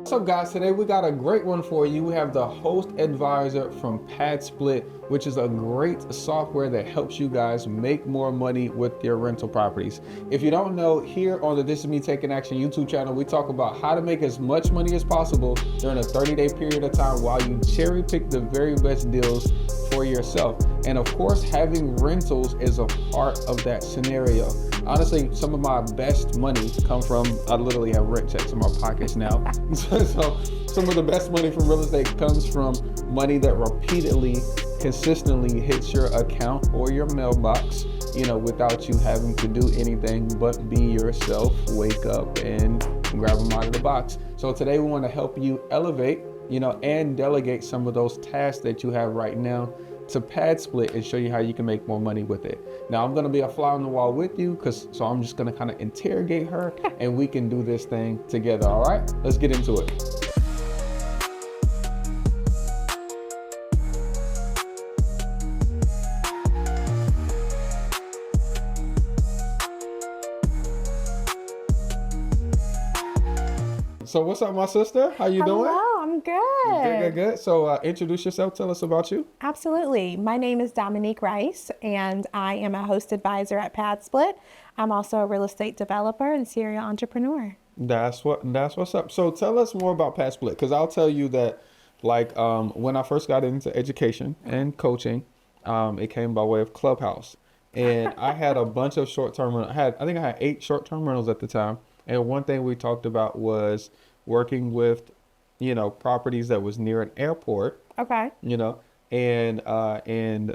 What's up, guys? Today we got a great one for you. We have the Host Advisor from PadSplit, which is a great software that helps you guys make more money with your rental properties. If you don't know, here on the This Is Me Taking Action YouTube channel, we talk about how to make as much money as possible during a 30-day period of time while you cherry pick the very best deals for yourself. And of course, having rentals is a part of that scenario. Honestly, some of my best money come from, I literally have rent checks in my pockets now. So some of the best money from real estate comes from money that repeatedly, consistently hits your account or your mailbox, without you having to do anything but be yourself, wake up and grab them out of the box. So today we want to help you elevate, and delegate some of those tasks that you have right now to PadSplit and show you how you can make more money with it. Now I'm gonna be a fly on the wall with you, so I'm just gonna kind of interrogate her and we can do this thing together, all right? Let's get into it. So what's up, my sister? How you doing? Hello, I'm good. Good. So introduce yourself. Tell us about you. Absolutely. My name is Dominique Rice, and I am a host advisor at PadSplit. I'm also a real estate developer and serial entrepreneur. That's what's up. So tell us more about PadSplit, because I'll tell you that, when I first got into education and coaching, it came by way of Clubhouse, and I had a bunch of short-term. I think I had 8 short-term rentals at the time. And one thing we talked about was working with, properties that was near an airport. Okay. And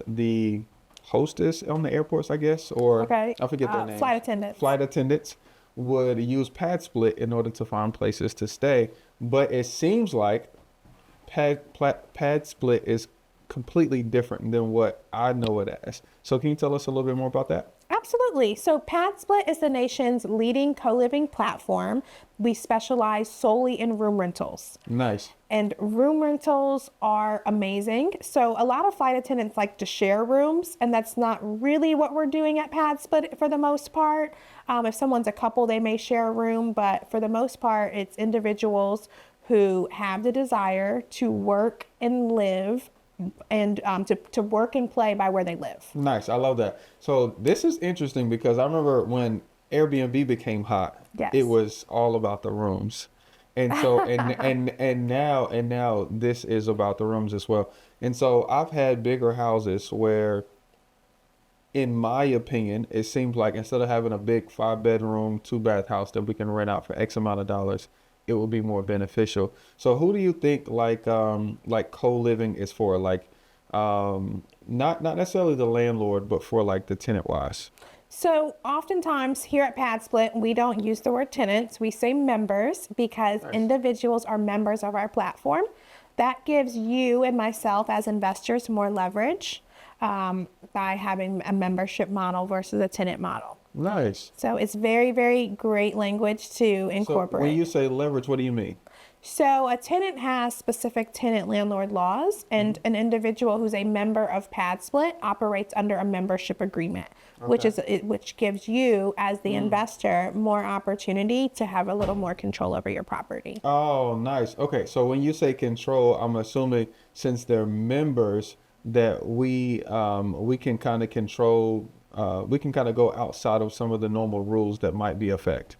the hostess on the airports, I guess, or okay. I forget their name. Flight attendants would use PadSplit in order to find places to stay. But it seems like PadSplit is completely different than what I know it as. So can you tell us a little bit more about that? Absolutely. So PadSplit is the nation's leading co-living platform. We specialize solely in room rentals. Nice. And room rentals are amazing. So a lot of flight attendants like to share rooms, and that's not really what we're doing at PadSplit for the most part. If someone's a couple, they may share a room, but for the most part, it's individuals who have the desire to work and live and to work and play by where they live. Nice. I love that. So this is interesting because I remember when Airbnb became hot, yes. It was all about the rooms. And so and now this is about the rooms as well. And so I've had bigger houses where, in my opinion, it seems like instead of having a big 5-bedroom, 2-bath house that we can rent out for X amount of dollars, it will be more beneficial. So who do you think like co-living is for? Not necessarily the landlord, but for like the tenant wise. So oftentimes here at PadSplit, we don't use the word tenants. We say members because nice. Individuals are members of our platform. That gives you and myself as investors more leverage by having a membership model versus a tenant model. Nice. So it's very, very great language to incorporate. So when you say leverage, what do you mean? So a tenant has specific tenant landlord laws, and an individual who's a member of PadSplit operates under a membership agreement, okay. which gives you as the investor more opportunity to have a little more control over your property. Oh, nice. Okay, so when you say control, I'm assuming since they're members that we can kind of control. We can kind of go outside of some of the normal rules that might be effect.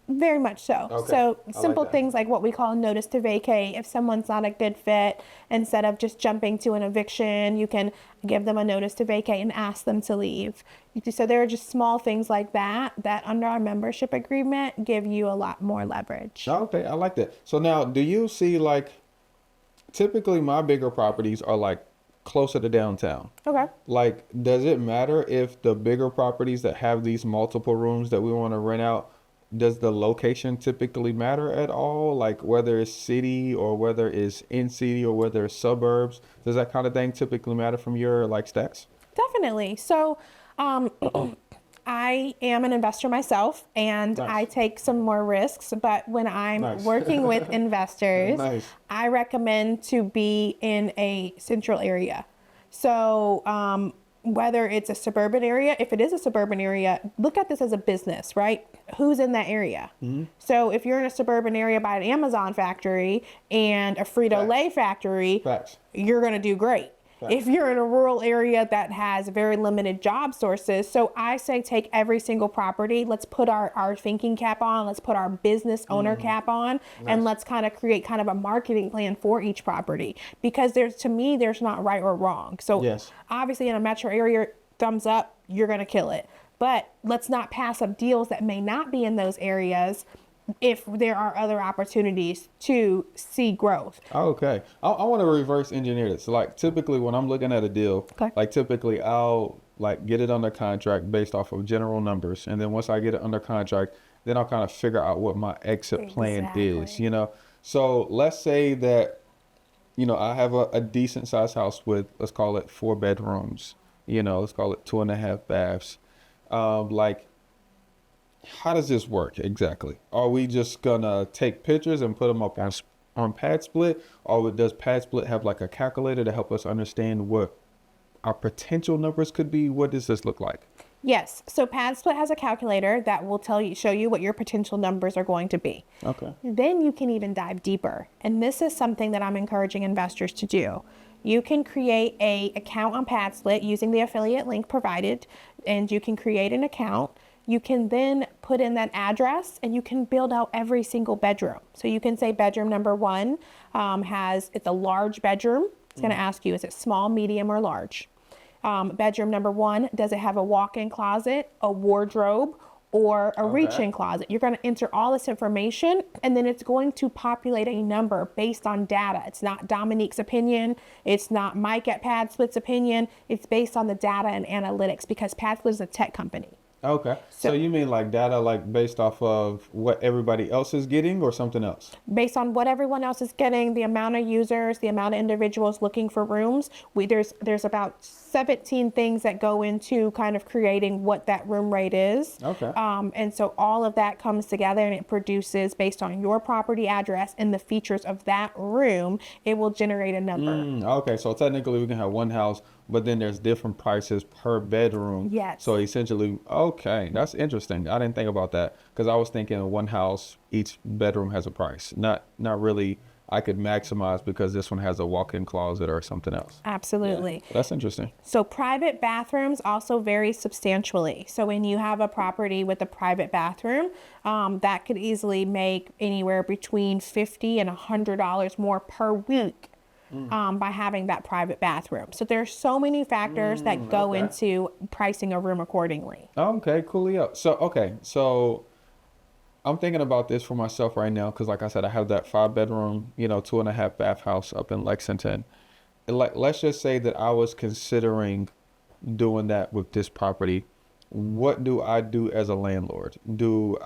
Very much so. Okay. So simple things like what we call notice to vacate. If someone's not a good fit, instead of just jumping to an eviction, you can give them a notice to vacate and ask them to leave. So there are just small things like that under our membership agreement give you a lot more leverage. Okay, I like that. So now, do you see typically my bigger properties are closer to downtown. Okay. Does it matter if the bigger properties that have these multiple rooms that we want to rent out, does the location typically matter at all? Whether it's city or whether it's in city or whether it's suburbs, does that kind of thing typically matter from your stats? Definitely. So I am an investor myself, and nice. I take some more risks, but when I'm nice. working with investors, nice. I recommend to be in a central area. So whether it's a suburban area. If it is a suburban area, look at this as a business, right? Who's in that area? So if you're in a suburban area by an Amazon factory and a Frito-Lay factory, Facts. you're going to do great. If you're in a rural area that has very limited job sources, so I say take every single property, let's put our thinking cap on, let's put our business owner cap on, and let's kind of create kind of a marketing plan for each property. Because to me, there's not right or wrong. So obviously in a metro area, thumbs up, you're going to kill it. But let's not pass up deals that may not be in those areas if there are other opportunities to see growth. Okay. I want to reverse engineer this. So like typically when I'm looking at a deal, like typically I'll like get it under contract based off of general numbers. And then once I get it under contract, then I'll kind of figure out what my exit plan is, you know? So let's say that, you know, I have a decent sized house with, let's call it 4 bedrooms, you know, let's call it 2.5 baths. Like, how does this work exactly? Are we just gonna take pictures and put them up on PadSplit, or does PadSplit have like a calculator to help us understand what our potential numbers could be? What does this look like? Yes. So PadSplit has a calculator that will show you what your potential numbers are going to be. Okay. Then you can even dive deeper. And this is something that I'm encouraging investors to do. You can create an account on PadSplit using the affiliate link provided, and you can create an account. You can then put in that address and you can build out every single bedroom. So you can say bedroom number 1 it's a large bedroom. It's going to ask you, is it small, medium, or large? Bedroom number 1, does it have a walk-in closet, a wardrobe, or a reach-in closet? You're going to enter all this information, and then it's going to populate a number based on data. It's not Dominique's opinion. It's not Mike at PadSplit's opinion. It's based on the data and analytics, because PadSplit is a tech company. Okay. So you mean like data like based off of what everybody else is getting or something else? Based on what everyone else is getting, the amount of users, the amount of individuals looking for rooms. There's about 17 things that go into kind of creating what that room rate is. Okay. And so all of that comes together and it produces, based on your property address and the features of that room, it will generate a number. Okay. So technically we can have one house, but then there's different prices per bedroom. Yes. So essentially, okay, that's interesting. I didn't think about that because I was thinking one house, each bedroom has a price. Not really. I could maximize because this one has a walk-in closet or something else. Absolutely. Yeah, that's interesting. So private bathrooms also vary substantially. So when you have a property with a private bathroom, that could easily make anywhere between $50 and $100 more per week. By having that private bathroom. So there's so many factors that go into pricing a room accordingly. Okay, coolio. So I'm thinking about this for myself right now because like I said, I have that 5-bedroom, 2.5 bath house up in Lexington. And let's just say that I was considering doing that with this property. What do I do as a landlord? Just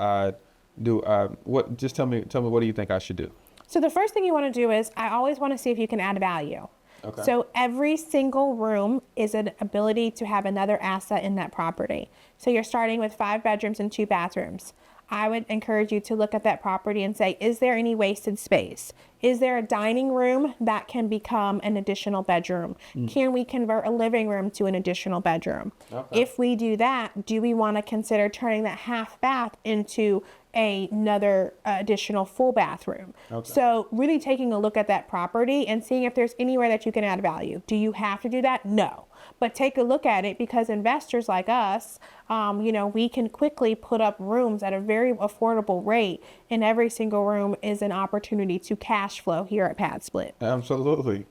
tell me what do you think I should do? So the first thing you want to do is I always want to see if you can add value. Okay. So every single room is an ability to have another asset in that property. So you're starting with 5 bedrooms and 2 bathrooms. I would encourage you to look at that property and say, is there any wasted space? Is there a dining room that can become an additional bedroom? Can we convert a living room to an additional bedroom? Okay. If we do that, do we want to consider turning that half bath into another additional full bathroom? Okay. So really taking a look at that property and seeing if there's anywhere that you can add value. Do you have to do that? No. But take a look at it because investors like us, we can quickly put up rooms at a very affordable rate, and every single room is an opportunity to cash flow here at PadSplit. Absolutely.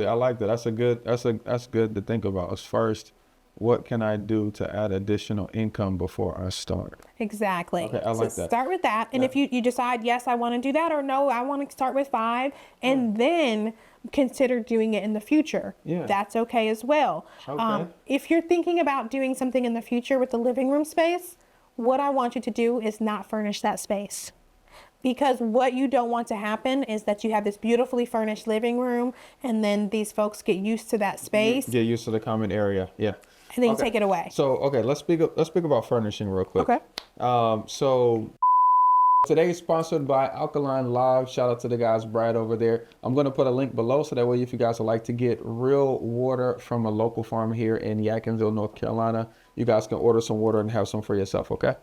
I like that. That's good to think about. As first, what can I do to add additional income before I start? Exactly. Okay, I like that. Start with that. And if you decide, yes, I want to do that, or no, I want to start with 5, and then consider doing it in the future. Yeah. That's okay as well. Okay. If you're thinking about doing something in the future with the living room space, what I want you to do is not furnish that space. Because what you don't want to happen is that you have this beautifully furnished living room and then these folks get used to that space. Get used to the common area. Yeah. And then you take it away. So, let's speak about furnishing real quick. Okay. So Today is sponsored by Alkaline Live. Shout out to the guys, Brad over there. I'm going to put a link below so that way if you guys would like to get real water from a local farm here in Yadkinville, North Carolina, you guys can order some water and have some for yourself, okay?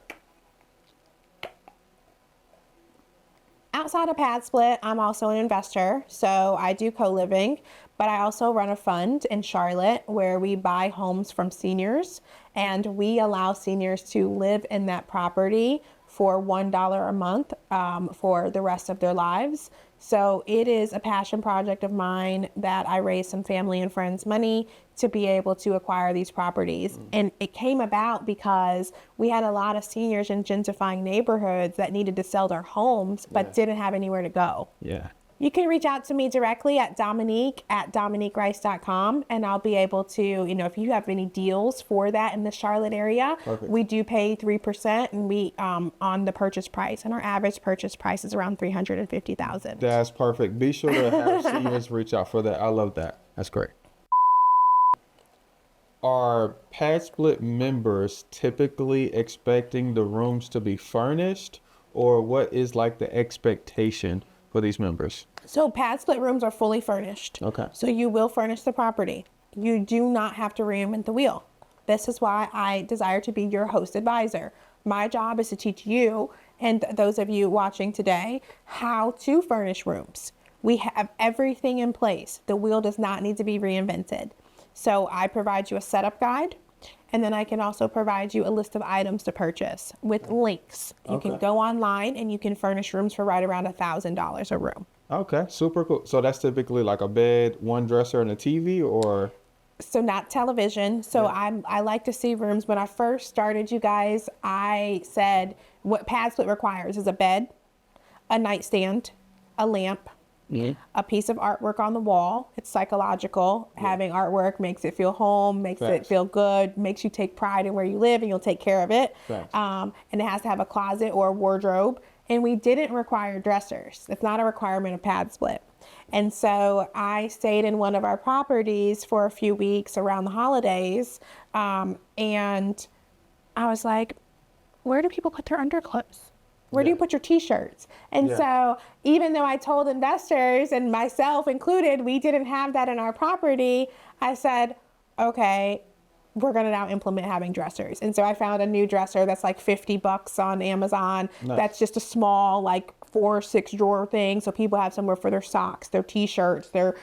Outside of Pad Split, I'm also an investor, so I do co-living, but I also run a fund in Charlotte where we buy homes from seniors and we allow seniors to live in that property for $1 a month for the rest of their lives. So it is a passion project of mine that I raised some family and friends money to be able to acquire these properties. And it came about because we had a lot of seniors in gentrifying neighborhoods that needed to sell their homes, but didn't have anywhere to go. Yeah. You can reach out to me directly at Dominique@DominiqueRice.com, and I'll be able to, if you have any deals for that in the Charlotte area, Perfect. We do pay 3% and we on the purchase price, and our average purchase price is around $350,000. That's perfect. Be sure to have seniors reach out for that. I love that. That's great. Are Pad Split members typically expecting the rooms to be furnished, or what is like the expectation for these members? So Pad Split rooms are fully furnished. Okay. So you will furnish the property. You do not have to reinvent the wheel. This is why I desire to be your host advisor. My job is to teach you and those of you watching today how to furnish rooms. We have everything in place. The wheel does not need to be reinvented. So I provide you a setup guide, and then I can also provide you a list of items to purchase with links. You can go online and you can furnish rooms for right around $1,000 a room. Okay, super cool. So that's typically like a bed, one dresser, and a TV, or? So not television. So I like to see rooms. When I first started, you guys, I said what Pad Split requires is a bed, a nightstand, a lamp, a piece of artwork on the wall. It's psychological. Having artwork makes it feel home, makes it feel good, makes you take pride in where you live, and you'll take care of it. And it has to have a closet or a wardrobe. And we didn't require dressers. It's not a requirement of Pad Split. And so I stayed in one of our properties for a few weeks around the holidays. And I was like, where do people put their underclothes? Where do you put your t-shirts? And so even though I told investors and myself included, we didn't have that in our property, I said, okay, we're going to now implement having dressers. And so I found a new dresser that's like $50 on Amazon. Nice. That's just a small, like 4 or 6 drawer thing. So people have somewhere for their socks, their t-shirts, their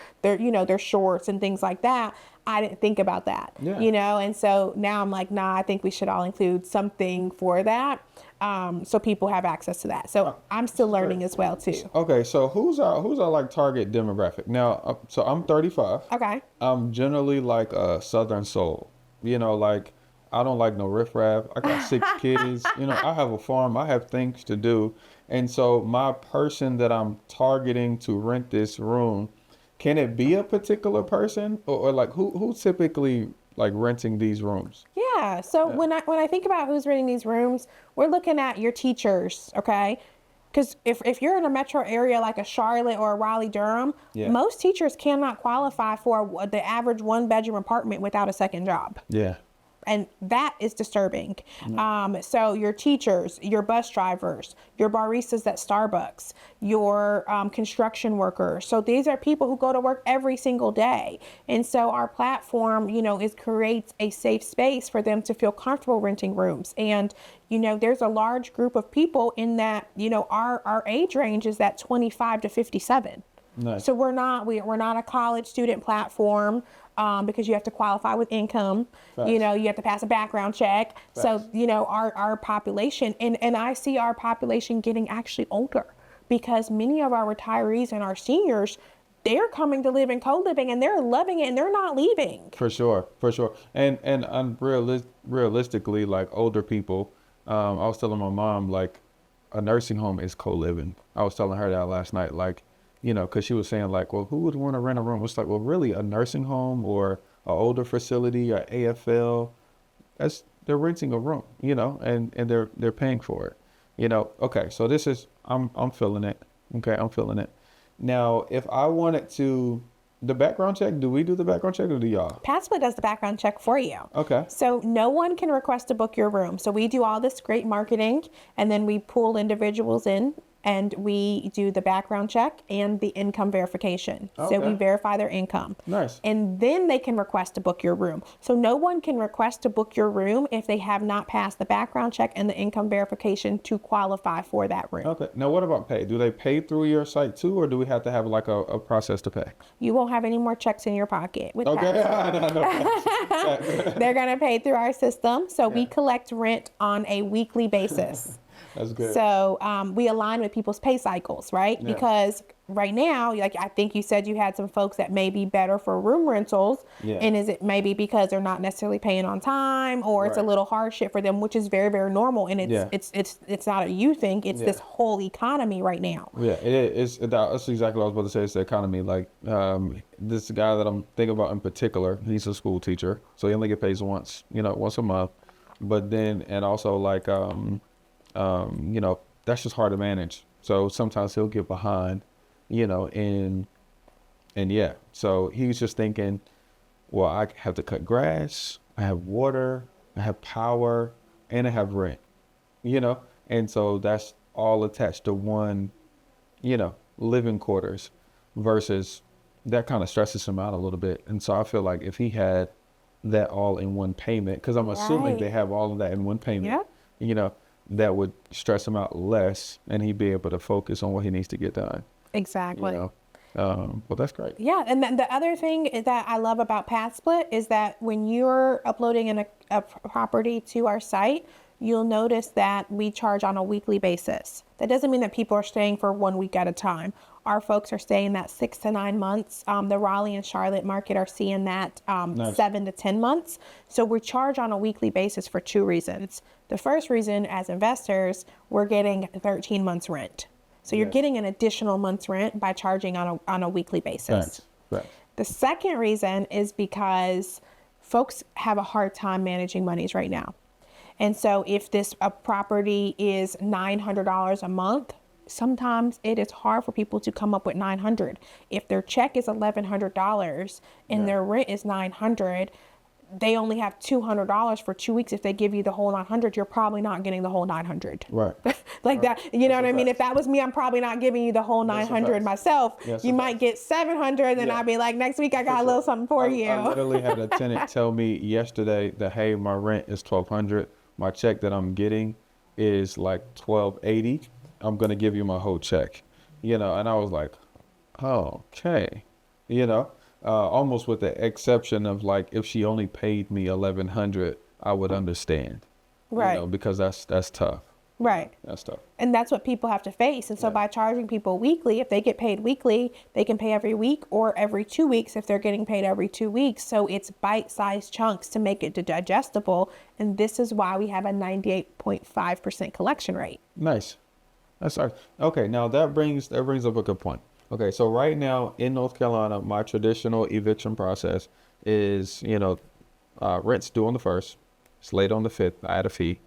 shorts and things like that. I didn't think about that, and so now I'm like, nah, I think we should all include something for that. So people have access to that. So I'm still learning as well too. Okay, so who's our like target demographic? Now, so I'm 35. Okay. I'm generally like a Southern soul. Like I don't like no riffraff. I got 6 kids. I have a farm. I have things to do. And so my person that I'm targeting to rent this room, can it be a particular person or like who typically like renting these rooms? Yeah. So when I think about who's renting these rooms, we're looking at your teachers, okay? Because if you're in a metro area like a Charlotte or a Raleigh-Durham, most teachers cannot qualify for the average 1-bedroom apartment without a second job. Yeah. And that is disturbing. So your teachers, your bus drivers, your baristas at Starbucks, your construction workers. So these are people who go to work every single day. And so our platform, creates a safe space for them to feel comfortable renting rooms. And, there's a large group of people in that, our age range is that 25 to 57. Nice. So we're not a college student platform. Because you have to qualify with income, you have to pass a background check. So, our population, and I see our population getting actually older because many of our retirees and our seniors, they're coming to live in co-living and they're loving it and they're not leaving. For sure. And realistically, like older people, I was telling my mom, like a nursing home is co-living. I was telling her that last night, like, because she was saying like, well, who would want to rent a room? It's like, well, really a nursing home or an older facility or AFL, they're renting a room, and they're paying for it, Okay, so I'm feeling it. Okay, I'm feeling it. Now, if I wanted to The background check, do we do the background check or do y'all? PadSplit does the background check for you. Okay. So no one can request to book your room. So we do all this great marketing, and then we pull individuals in and we do the background check and the income verification. So we Okay. verify their income. Nice. And then they can request to book your room. So no one can request to book your room if they have not passed the background check and the income verification to qualify for that room. Okay. Now, what about pay? Do they pay through your site too, or do we have to have like a process to pay? You won't have any more checks in your pocket with Okay. that. No. They're going to pay through our system. So we collect rent on a weekly basis. That's good. So we align with people's pay cycles, right? Yeah. Because right now, like I think you said you had some folks that may be better for room rentals. Yeah. And is it maybe because they're not necessarily paying on time, or it's a Right. little hardship for them, which is very, very normal. And it's Yeah. it's not a you thing, it's Yeah. this whole economy right now. Yeah, it is. That's exactly what I was about to say. It's the economy. Like this guy that I'm thinking about in particular, he's a school teacher, so he only get paid once, once a month. But then, and also like, that's just hard to manage. So sometimes he'll get behind, and yeah. So he's just thinking, well, I have to cut grass, I have water, I have power, and I have rent, and so that's all attached to one, living quarters versus that kind of stresses him out a little bit. And so I feel like if he had that all in one payment, because I'm assuming Right. they have all of that in one payment, Yep. that would stress him out less and he'd be able to focus on what he needs to get done. Exactly. Well, that's great. Yeah, and then the other thing is that I love about PadSplit is that when you're uploading a property to our site, you'll notice that we charge on a weekly basis. That doesn't mean that people are staying for 1 week at a time. Our folks are staying that 6 to 9 months. The Raleigh and Charlotte market are seeing that Nice. 7 to 10 months. So we charge on a weekly basis for 2 reasons. The first reason, as investors, we're getting 13 months rent. So you're Yes. getting an additional month's rent by charging on a weekly basis. Thanks. Right. The second reason is because folks have a hard time managing monies right now. And so if a property is $900 a month, sometimes it is hard for people to come up with $900. If their check is $1,100 and Yeah. their rent is $900, they only have $200 for 2 weeks. If they give you the whole $900, you're probably not getting the whole $900. Right. Like that, you know That's what a I mean? fact. If that was me, I'm probably not giving you the whole That's a 900 fact. myself. That's You a might fact. get 700, and Yeah. I'll be like, next week I got a little something for you. I literally had a tenant tell me yesterday that, hey, my rent is $1,200. My check that I'm getting is like $1,280. I'm gonna give you my whole check, and I was like, oh, okay, almost with the exception of like if she only paid me $1,100, I would understand, Right. because that's tough. Right. That's tough. And that's what people have to face. And so Yeah. by charging people weekly, if they get paid weekly, they can pay every week or every 2 weeks if they're getting paid every 2 weeks. So it's bite-sized chunks to make it digestible. And this is why we have a 98.5% collection rate. Nice. That's all right. Okay, now that brings up a good point. Okay, so right now in North Carolina, my traditional eviction process is, rent's due on the 1st, it's late on the 5th, I add a fee.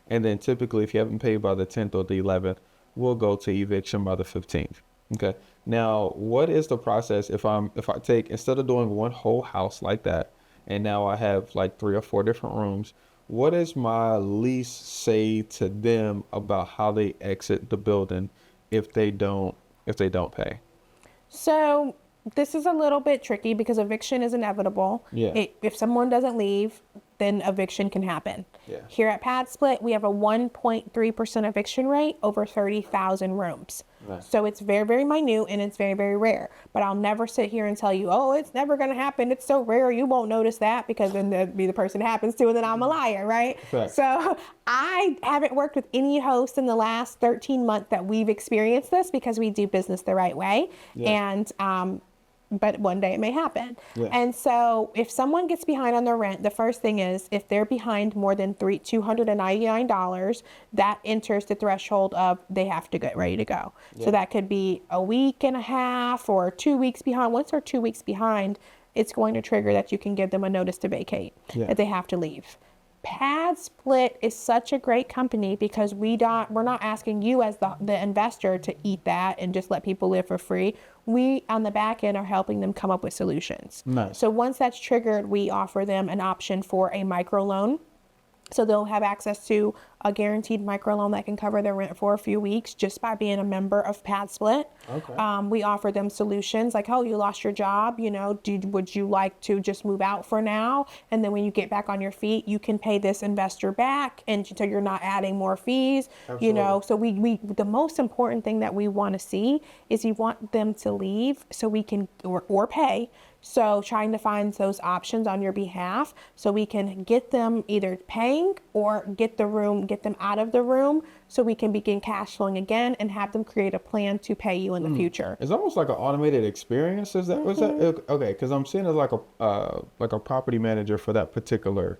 And then typically if you haven't paid by the 10th or the 11th, we'll go to eviction by the 15th. Okay. Now, what is the process if I take, instead of doing one whole house like that, and now I have like 3 or 4 different rooms, what does my lease say to them about how they exit the building if they don't pay? So this is a little bit tricky because eviction is inevitable. Yeah. If someone doesn't leave, then eviction can happen. Yeah. Here at PadSplit, we have a 1.3% eviction rate over 30,000 rooms. Nice. So it's very, very minute and it's very, very rare. But I'll never sit here and tell you, oh, it's never going to happen. It's so rare. You won't notice that, because then there'd be the person it happens to, and then I'm a liar, right? Correct. So I haven't worked with any host in the last 13 months that we've experienced this, because we do business the right way. Yeah. And, but one day it may happen. Yeah. And so if someone gets behind on their rent, the first thing is if they're behind more than $299, that enters the threshold of they have to get ready to go. Yeah. So that could be a week and a half or 2 weeks behind. Once they're 2 weeks behind, it's going to trigger that you can give them a notice to vacate, Yeah. that they have to leave. Pad Split is such a great company because we're not asking you as the investor to eat that and just let people live for free. We on the back end are helping them come up with solutions. Nice. So once that's triggered, we offer them an option for a microloan. So they'll have access to a guaranteed microloan that can cover their rent for a few weeks just by being a member of Pad Split. Okay. We offer them solutions like, oh, you lost your job, would you like to just move out for now? And then when you get back on your feet, you can pay this investor back, and so you're not adding more fees. Absolutely. So we the most important thing that we want to see is we want them to leave so we can or pay. So trying to find those options on your behalf so we can get them either paying or get them out of the room so we can begin cash flowing again and have them create a plan to pay you in the future. It's almost like an automated experience. Is that okay? Because I'm seeing it like a property manager for that particular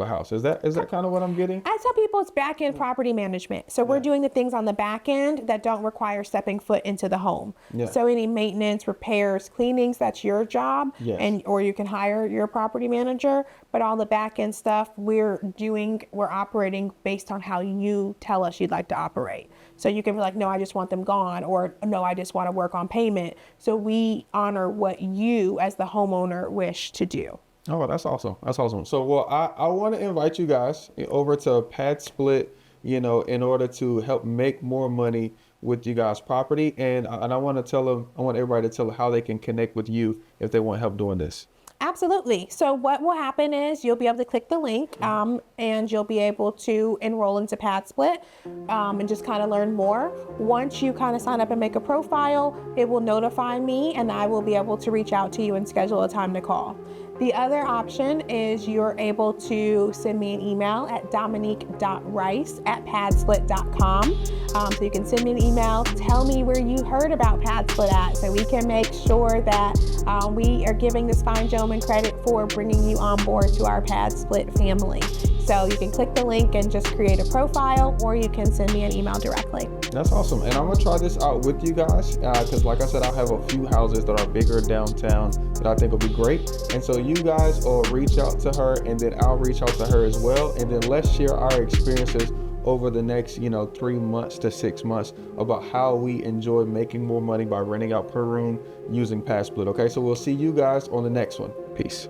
house. Is that kind of what I'm getting? I tell people it's back end property management. So we're doing the things on the back end that don't require stepping foot into the home. Yeah. So any maintenance, repairs, cleanings, that's your job. Yes. Or you can hire your property manager. But all the back end stuff we're operating based on how you tell us you'd like to operate. So you can be like, no, I just want them gone, or no, I just want to work on payment. So we honor what you as the homeowner wish to do. Oh, that's awesome. That's awesome. So, well, I want to invite you guys over to Pad Split, in order to help make more money with you guys' property. And I want everybody to tell them how they can connect with you if they want help doing this. Absolutely. So what will happen is you'll be able to click the link and you'll be able to enroll into Pad Split and just kind of learn more. Once you kind of sign up and make a profile, it will notify me and I will be able to reach out to you and schedule a time to call. The other option is you're able to send me an email at dominique.rice@padsplit.com. So you can send me an email, tell me where you heard about Pad Split at, so we can make sure that we are giving this fine gentleman credit for bringing you on board to our Pad Split family. So you can click the link and just create a profile, or you can send me an email directly. That's awesome. And I'm going to try this out with you guys because like I said, I have a few houses that are bigger downtown that I think will be great. And so you guys will reach out to her and then I'll reach out to her as well. And then let's share our experiences over the next, 3 months to 6 months about how we enjoy making more money by renting out per room using Pad Split. Okay, so we'll see you guys on the next one. Peace.